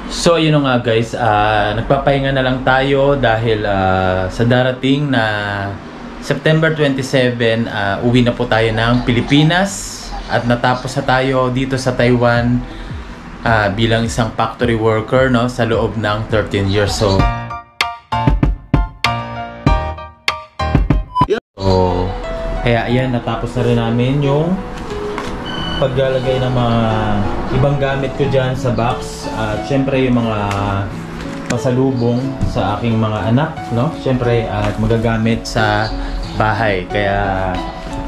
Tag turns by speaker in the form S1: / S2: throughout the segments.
S1: So ayun nga guys, nagpapahinga na lang tayo dahil sa darating na September 27, uwi na po tayo ng Pilipinas at natapos na tayo dito sa Taiwan bilang isang factory worker, no, sa loob ng 13 years. So kaya ayan, natapos na rin namin yung paglalagay ng mga ibang gamit ko dyan sa box. At syempre yung mga pasalubong sa aking mga anak, no? Syempre at magagamit sa bahay. Kaya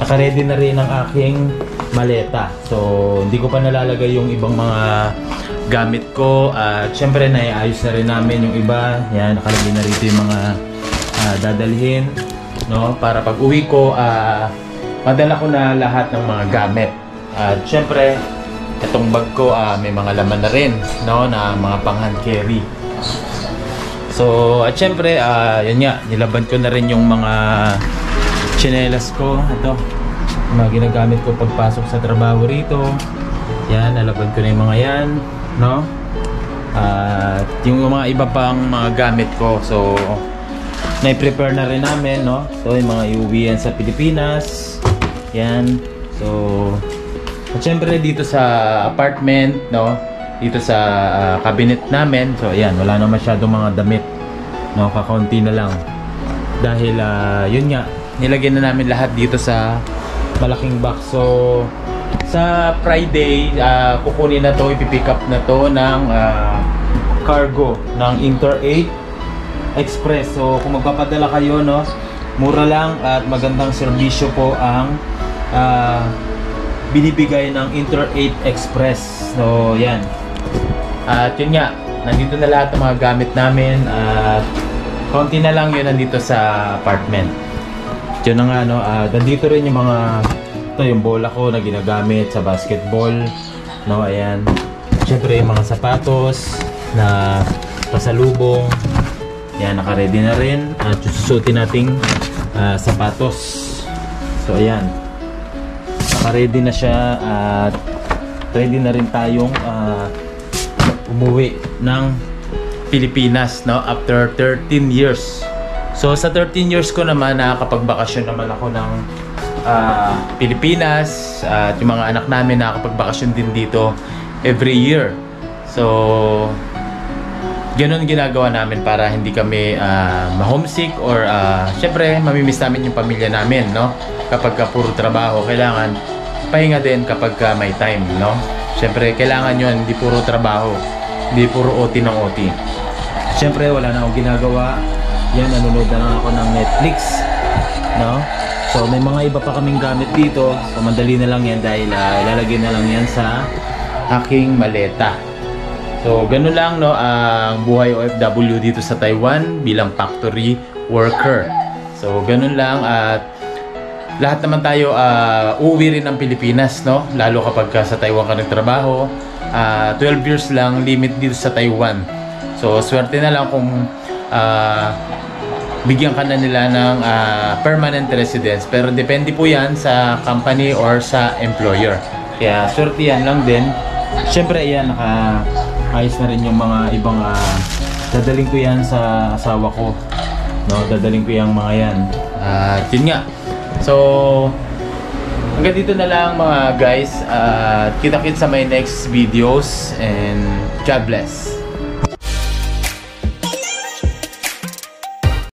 S1: naka-ready na rin ang aking maleta. So hindi ko pa nalalagay yung ibang mga gamit ko. At syempre naiayos na rin namin yung iba. Yan, nakalagay na rito yung mga dadalhin, no? Para pag uwi ko, madala ko na lahat ng mga gamit. At syempre, itong bag ko may mga laman na rin, no, na mga pang-hand carry. So, at syempre, yun nga, nilaban ko na rin yung mga tsinelas ko. Ito, mga ginagamit ko pagpasok sa trabaho rito. Yan, nalaban ko na yung mga yan, no? At yung mga iba pang mga gamit ko. So, na-prepare na rin namin, no? So, yung mga iuwian sa Pilipinas. Yan. So, at syempre dito sa apartment, no, dito sa cabinet namin, so ayan, wala na masyadong mga damit, no, kakaunti na lang dahil yun nga, nilagyan na namin lahat dito sa malaking box. So sa Friday, kukunin na to, ipipick up na to ng cargo ng Inter 8 Express. So kung magpapadala kayo, no, mura lang at magandang serbisyo po ang binibigay ng Inter 8 Express. So yan. At yun nga, nandito na lahat ng mga gamit namin at konti na lang yun nandito sa apartment. Yun na nga, no, nandito rin yung mga, ito yung bola ko na ginagamit sa basketball, no, ayan. Siyempre yung mga sapatos na pasalubong, yan, naka-ready na rin. At susutin nating sapatos. So ayan, naka-ready na siya at ready na rin tayong umuwi ng Pilipinas, no, after 13 years. So sa 13 years ko naman, nakakapagbakasyon naman ako ng Pilipinas at yung mga anak namin nakakapagbakasyon din dito every year. So ganun ginagawa namin para hindi kami ma-homesick or syempre mamimiss namin yung pamilya namin, no? Kapag puro trabaho, kailangan pahinga din kapag may time, no? Syempre kailangan yun, hindi puro trabaho, hindi puro OT ng OT. Syempre wala na akong ginagawa, yan, nanonood na lang ako ng Netflix, no? So may mga iba pa kaming gamit dito, so madali na lang yan dahil ilalagay na lang yan sa aking maleta. So ganun lang, no, ang buhay OFW dito sa Taiwan bilang factory worker. So ganun lang, at lahat naman tayo uuwi rin ng Pilipinas, no, lalo kapag sa Taiwan ka nagtrabaho. 12 years lang limit dito sa Taiwan. So swerte na lang kung bigyan ka na nila ng permanent residence, pero depende po yan sa company or sa employer. Kaya swerte yan lang din. Syempre yan, ayos na rin yung mga ibang dadaling ko yan sa asawa ko, no, dadaling ko yung mga yan. Yun nga. So hanggang dito na lang mga guys. Kita-kits sa my next videos and God bless.